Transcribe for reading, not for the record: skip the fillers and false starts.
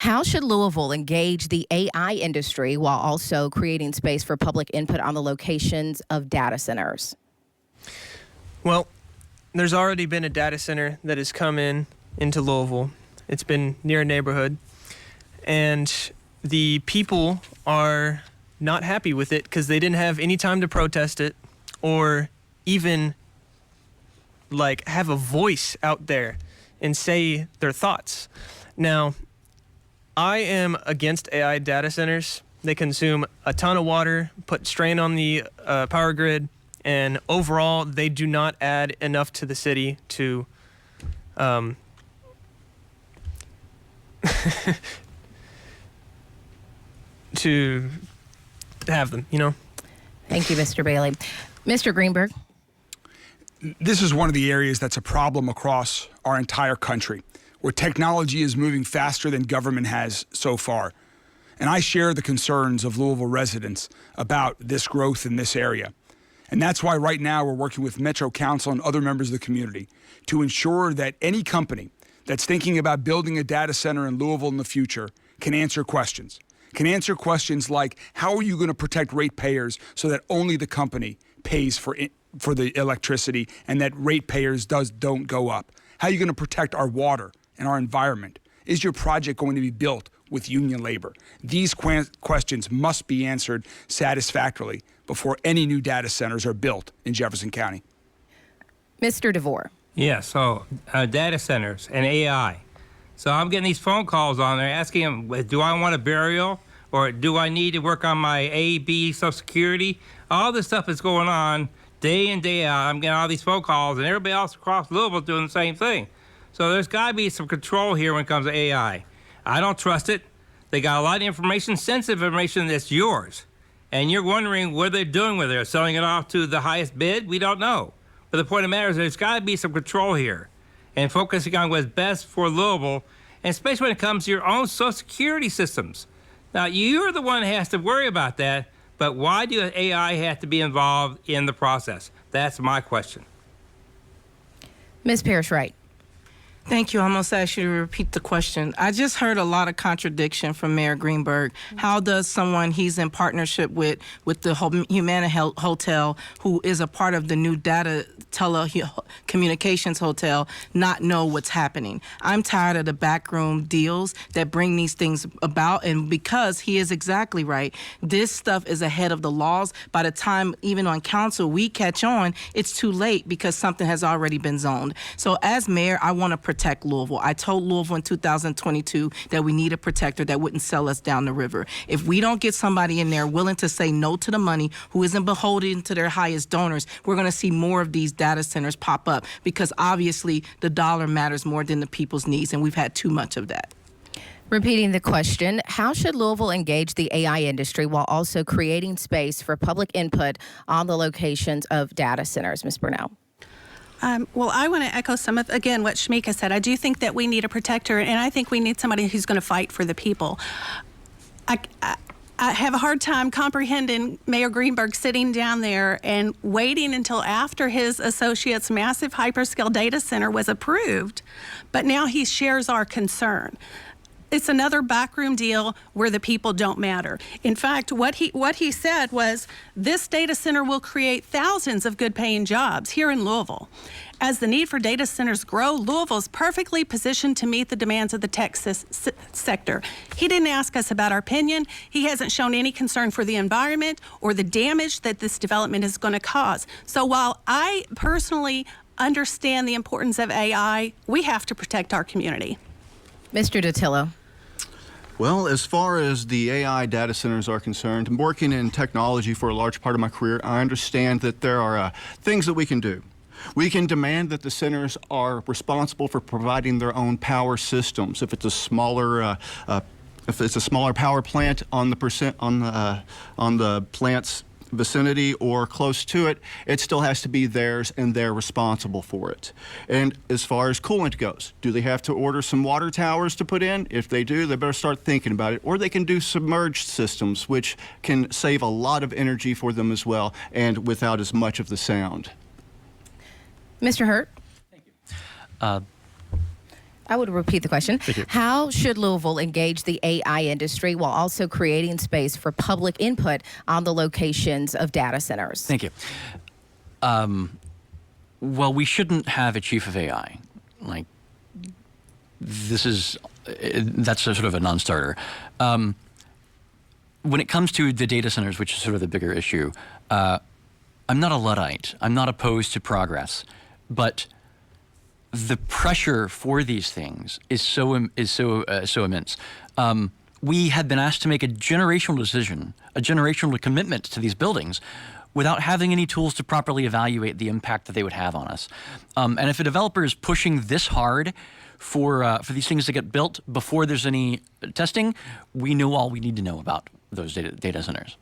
How should Louisville engage the AI industry while also creating space for public input on the locations of data centers? Well, there's already been a data center that has come into Louisville. It's been near a neighborhood, and the people are not happy with it because they didn't have any time to protest it or even like have a voice out there and say their thoughts. Now, I am against AI data centers. They consume a ton of water, put strain on the power grid, and overall, they do not add enough to the city to to have them, you know? Thank you, Mr. Bailey. Mr. Greenberg. This is one of the areas that's a problem across our entire country, where technology is moving faster than government has so far. And I share the concerns of Louisville residents about this growth in this area. And that's why right now we're working with Metro Council and other members of the community to ensure that any company that's thinking about building a data center in Louisville in the future can answer questions. Can answer questions like, how are you going to protect ratepayers so that only the company pays for the electricity and that ratepayers don't go up? How are you going to protect our water and our environment? Is your project going to be built with union labor? These questions must be answered satisfactorily before any new data centers are built in Jefferson County. Mr. DeVore. Yeah, so data centers and AI. So I'm getting these phone calls on there asking them, do I want a burial or do I need to work on my A, B, Social Security? All this stuff is going on day in, day out. I'm getting all these phone calls, and everybody else across Louisville doing the same thing. So there's got to be some control here when it comes to AI. I don't trust it. They got a lot of information, sensitive information that's yours. And you're wondering what they're doing with it. They're selling it off to the highest bid? We don't know. But the point of the matter is there's got to be some control here and focusing on what's best for Louisville, and especially when it comes to your own Social Security systems. Now, you're the one that has to worry about that, but why do AI have to be involved in the process? That's my question. Ms. Parrish-Wright. Thank you. I almost asked you to repeat the question. I just heard a lot of contradiction from Mayor Greenberg. How does someone he's in partnership with the Humana Hotel, who is a part of the new data telecommunications hotel, not know what's happening? I'm tired of the backroom deals that bring these things about, and because he is exactly right, this stuff is ahead of the laws. By the time even on council we catch on, it's too late because something has already been zoned. So as mayor, I want to protect Louisville. I told Louisville in 2022 that we need a protector that wouldn't sell us down the river. If we don't get somebody in there willing to say no to the money, who isn't beholden to their highest donors, we're going to see more of these data centers pop up, because obviously the dollar matters more than the people's needs, and we've had too much of that. Repeating the question, how should Louisville engage the AI industry while also creating space for public input on the locations of data centers? Ms. Burnell. Well, I want to echo some of, again, what Shmika said. I do think that we need a protector, and I think we need somebody who's going to fight for the people. I have a hard time comprehending Mayor Greenberg sitting down there and waiting until after his associate's massive hyperscale data center was approved, but now he shares our concern. It's another backroom deal where the people don't matter. In fact, what he said was, this data center will create thousands of good-paying jobs here in Louisville. As the need for data centers grow, Louisville is perfectly positioned to meet the demands of the tech sector. He didn't ask us about our opinion. He hasn't shown any concern for the environment or the damage that this development is going to cause. So while I personally understand the importance of AI, we have to protect our community. Mr. Datillo. Well, as far as the AI data centers are concerned, I'm working in technology for a large part of my career. I understand that there are things that we can do. We can demand that the centers are responsible for providing their own power systems. If it's a smaller power plant on the plant's vicinity or close to it, it still has to be theirs, and they're responsible for it. And as far as coolant goes, do they have to order some water towers to put in? If they do, they better start thinking about it. Or they can do submerged systems, which can save a lot of energy for them as well, and without as much of the sound. Mr. Hurt. Thank you. I would repeat the question. How should Louisville engage the AI industry while also creating space for public input on the locations of data centers? Thank you. Well, we shouldn't have a chief of AI. Like, that's a sort of a non-starter. When it comes to the data centers, which is sort of the bigger issue, I'm not a Luddite. I'm not opposed to progress, but the pressure for these things is so immense. We had been asked to make a generational decision, a generational commitment to these buildings, without having any tools to properly evaluate the impact that they would have on us. And if a developer is pushing this hard for these things to get built before there's any testing, we know all we need to know about those data centers.